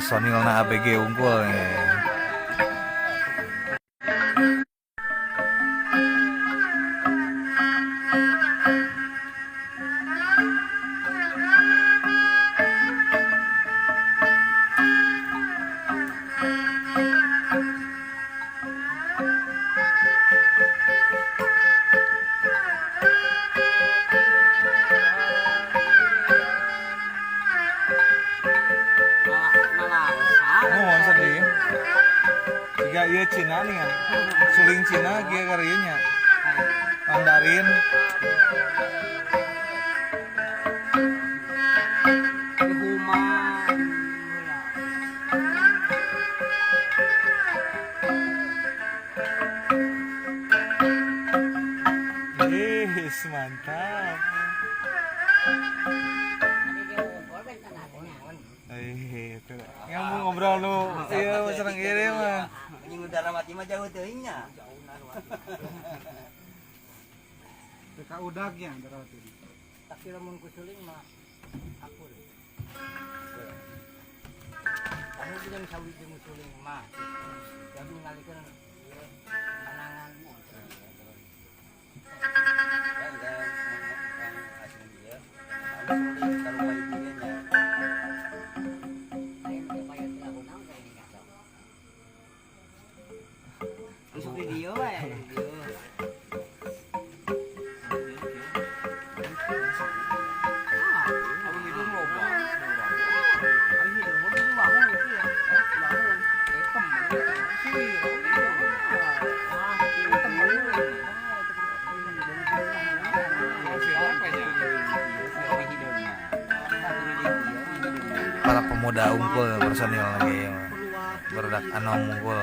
personilna ABG unggul nih. Oh, sedih. Jika iya Cina nih kan, suling Cina dia karyanya Mandarin. Yes, mantap. Itu yang mau ngobrol lu, iya seneng ini mah. Ini udara mati mah jauh teuingnya. Teka udagnya berarti. Tapi lamun kusuling mah aku deh. Kamu juga bisa wujud musuling mah. Jadi ngalikeun panangan masuk video ya video. Para pemuda unggul personil lagi barudak anom unggul.